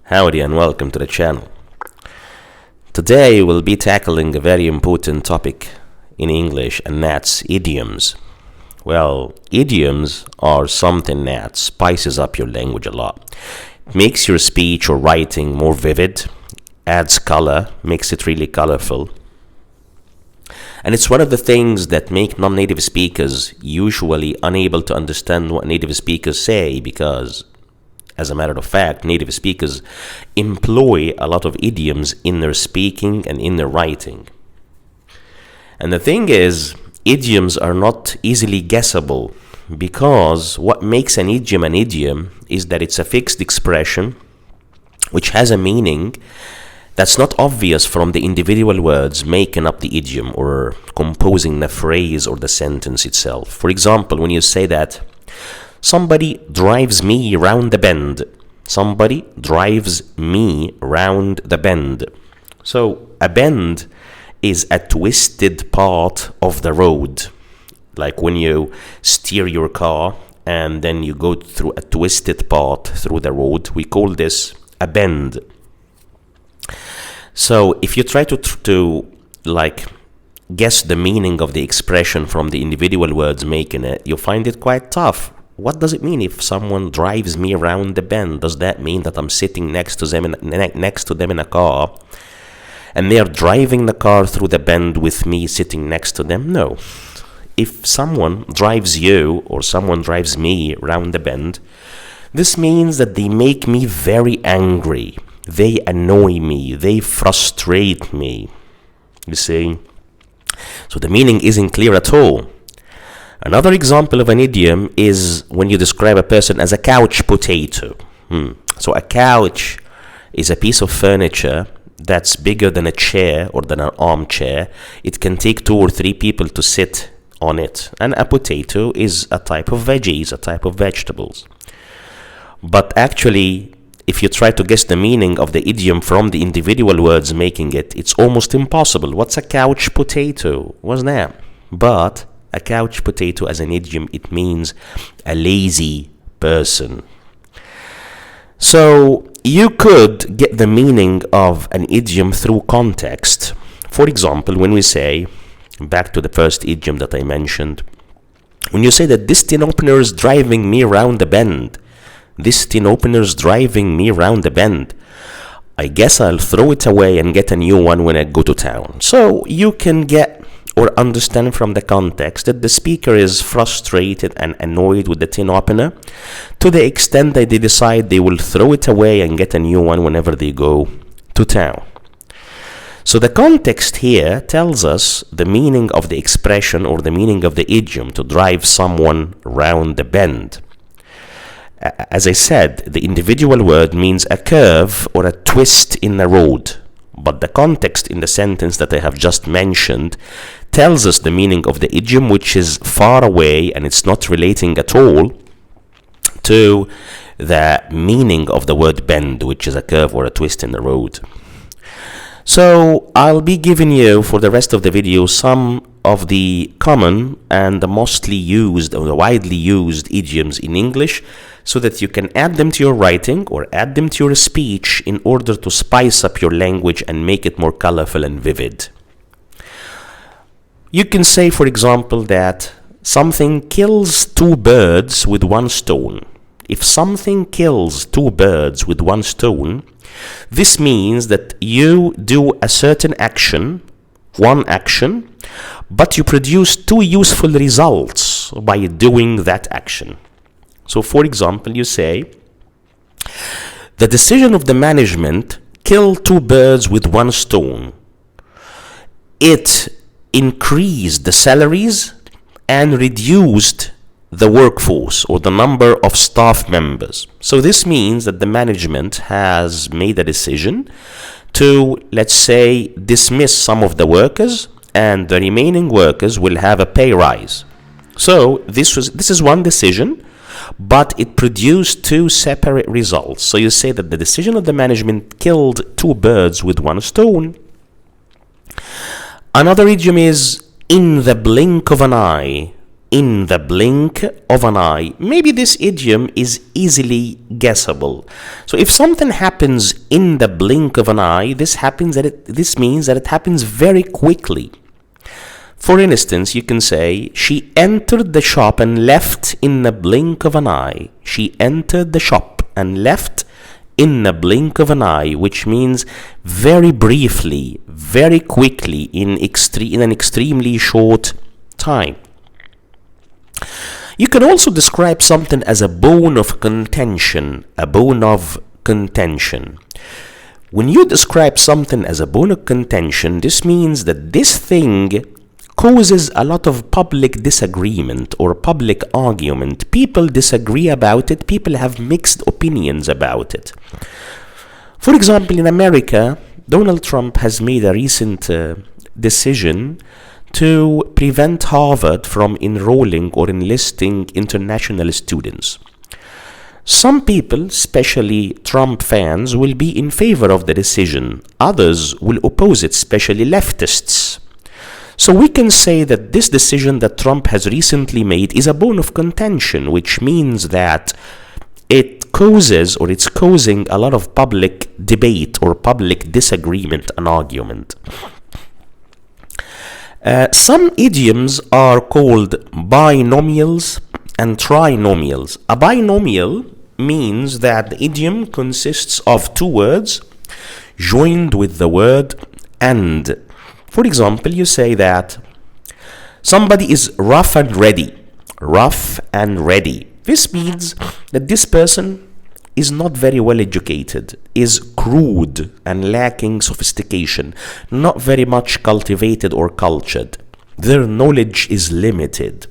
Howdy and welcome to the channel. Today we'll be tackling a very important topic in English, and that's idioms. Well, idioms are something that spices up your language a lot. It makes your speech or writing more vivid, adds color, makes it really colorful. And it's one of the things that make non-native speakers usually unable to understand what native speakers say because, as a matter of fact, native speakers employ a lot of idioms in their speaking and in their writing. And the thing is, idioms are not easily guessable because what makes an idiom is that it's a fixed expression which has a meaning that's not obvious from the individual words making up the idiom or composing the phrase or the sentence itself. For example, when you say that somebody drives me round the bend. Somebody drives me round the bend. So a bend is a twisted part of the road. Like when you steer your car and then you go through a twisted part through the road, we call this a bend. So if you try to guess the meaning of the expression from the individual words making it, you'll find it quite tough. What does it mean if someone drives me around the bend? Does that mean that I'm sitting next to them in a car and they're driving the car through the bend with me sitting next to them? No. If someone drives you or someone drives me around the bend, this means that they make me very angry. They annoy me. They frustrate me. You see? So the meaning isn't clear at all. Another example of an idiom is when you describe a person as a couch potato. So a couch is a piece of furniture that's bigger than a chair or than an armchair. It can take 2 or 3 people to sit on it. And a potato is a type of veggies, a type of vegetables. But actually, if you try to guess the meaning of the idiom from the individual words making it, it's almost impossible. What's a couch potato? What's that? But a couch potato as an idiom, it means a lazy person. So you could get the meaning of an idiom through context. For example, when we say, back to the first idiom that I mentioned, when you say that this tin opener is driving me around the bend, this tin opener's driving me round the bend, I guess I'll throw it away and get a new one when I go to town. So you can get or understand from the context that the speaker is frustrated and annoyed with the tin opener to the extent that they decide they will throw it away and get a new one whenever they go to town. So the context here tells us the meaning of the expression or the meaning of the idiom to drive someone round the bend. As I said, the individual word means a curve or a twist in the road, but the context in the sentence that I have just mentioned tells us the meaning of the idiom, which is far away and it's not relating at all to the meaning of the word bend, which is a curve or a twist in the road. So I'll be giving you for the rest of the video some of the common and the mostly used or the widely used idioms in English so that you can add them to your writing or add them to your speech in order to spice up your language and make it more colorful and vivid. You can say, for example, that something kills 2 birds with 1 stone. If something kills 2 birds with 1 stone, this means that you do a certain action, one action, but you produce 2 useful results by doing that action. So, for example, you say, the decision of the management killed 2 birds with 1 stone. It increased the salaries and reduced the workforce or the number of staff members. So this means that the management has made a decision to, let's say, dismiss some of the workers and the remaining workers will have a pay rise. So this is one decision, but it produced 2 separate results. So you say that the decision of the management killed 2 birds with 1 stone. Another idiom is in the blink of an eye. in the blink of an eye. Maybe this idiom is easily guessable. So if something happens in the blink of an eye, this means that it happens very quickly. For instance, you can say, she entered the shop and left in the blink of an eye. She entered the shop and left in the blink of an eye, which means very briefly, very quickly, in an extremely short time. You can also describe something as a bone of contention, a bone of contention. When you describe something as a bone of contention, this means that this thing causes a lot of public disagreement or public argument. People disagree about it. People have mixed opinions about it. For example, in America, Donald Trump has made a recent decision to prevent Harvard from enrolling or enlisting international students. Some people, especially Trump fans, will be in favor of the decision. Others will oppose it, especially leftists. So we can say that this decision that Trump has recently made is a bone of contention, which means that it's causing a lot of public debate or public disagreement and argument. Some idioms are called binomials and trinomials. A binomial means that the idiom consists of two words joined with the word and. For example, you say that somebody is rough and ready. Rough and ready. This means that this person is not very well educated, is crude and lacking sophistication, not very much cultivated or cultured. Their knowledge is limited.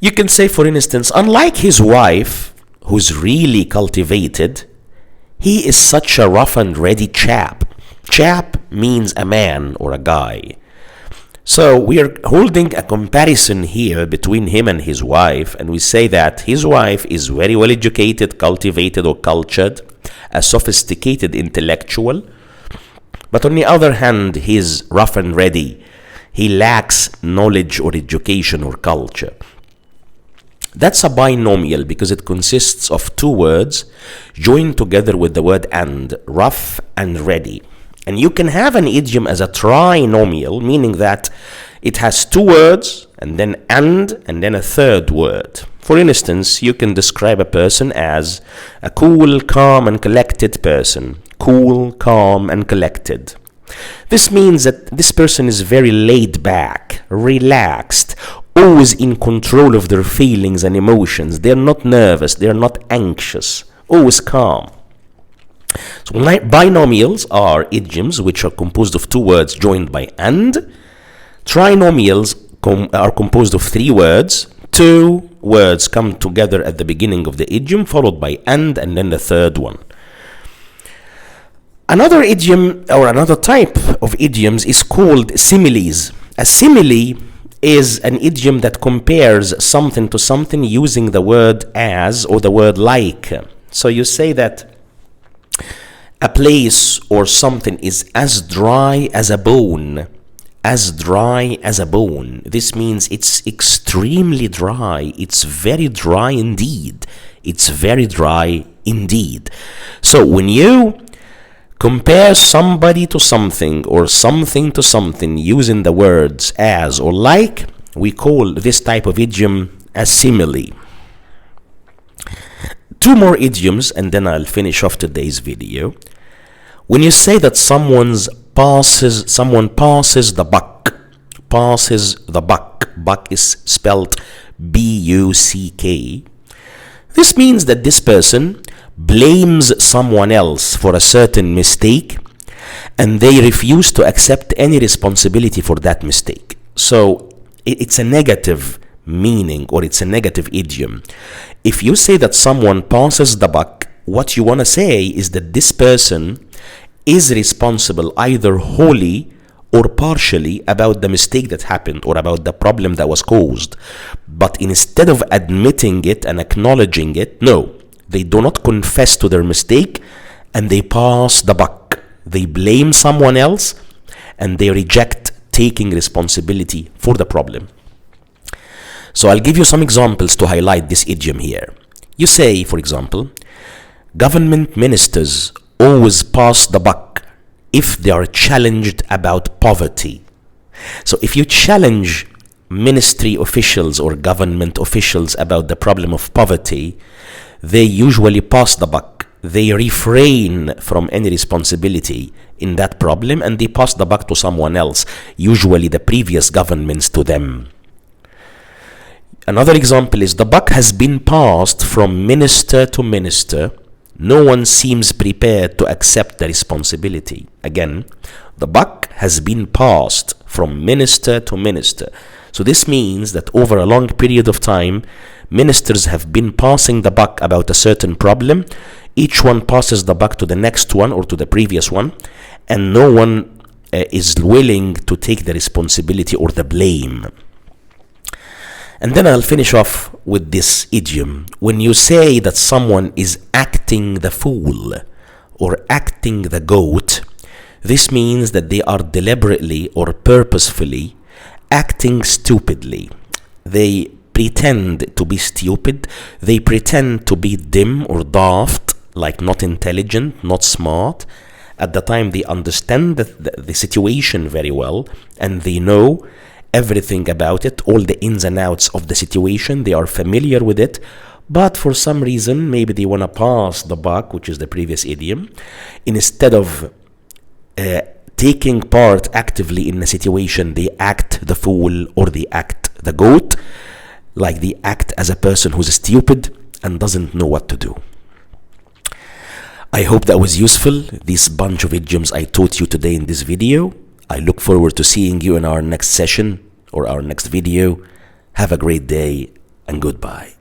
You can say, for instance, unlike his wife, who's really cultivated, he is such a rough and ready chap. Chap means a man or a guy. So we are holding a comparison here between him and his wife, and we say that his wife is very well educated, cultivated or cultured, a sophisticated intellectual, but on the other hand, he is rough and ready. He lacks knowledge or education or culture. That's a binomial because it consists of two words joined together with the word and, rough and ready. And you can have an idiom as a trinomial, meaning that it has two words and then a third word. For instance, you can describe a person as a cool, calm, and collected person. Cool, calm, and collected. This means that this person is very laid back, relaxed, always in control of their feelings and emotions. They're not nervous, they're not anxious, always calm. So binomials are idioms which are composed of two words joined by and. Trinomials are composed of three words. Two words come together at the beginning of the idiom, followed by and then the third one. Another idiom or another type of idioms is called similes. A simile is an idiom that compares something to something using the word as or the word like. So you say that a place or something is as dry as a bone. As dry as a bone. This means it's extremely dry. It's very dry indeed. It's very dry indeed. So when you compare somebody to something or something to something using the words as or like, we call this type of idiom a simile. Two more idioms and then I'll finish off today's video. When you say that someone passes the buck, buck is spelled B-U-C-K. This means that this person blames someone else for a certain mistake and they refuse to accept any responsibility for that mistake. So it's a negative meaning or it's a negative idiom. If you say that someone passes the buck, what you want to say is that this person is responsible either wholly or partially about the mistake that happened or about the problem that was caused. But instead of admitting it and acknowledging it, no, they do not confess to their mistake and they pass the buck. They blame someone else and they reject taking responsibility for the problem. So I'll give you some examples to highlight this idiom here. You say, for example, government ministers always pass the buck if they are challenged about poverty. So if you challenge ministry officials or government officials about the problem of poverty, they usually pass the buck. They refrain from any responsibility in that problem and they pass the buck to someone else, usually the previous governments to them. Another example is the buck has been passed from minister to minister. No one seems prepared to accept the responsibility. Again, the buck has been passed from minister to minister. So this means that over a long period of time, ministers have been passing the buck about a certain problem. Each one passes the buck to the next one or to the previous one, and no one is willing to take the responsibility or the blame. And then I'll finish off with this idiom. When you say that someone is acting the fool or acting the goat, this means that they are deliberately or purposefully acting stupidly. They pretend to be stupid. They pretend to be dim or daft, like not intelligent, not smart. At the time they understand the situation very well and they know everything about it, all the ins and outs of the situation. They are familiar with it, but for some reason, maybe they want to pass the buck, which is the previous idiom, instead of taking part actively in a situation, they act the fool or they act the goat, like they act as a person who's stupid and doesn't know what to do. I hope that was useful, this bunch of idioms I taught you today in this video. I look forward to seeing you in our next session or our next video. Have a great day and goodbye.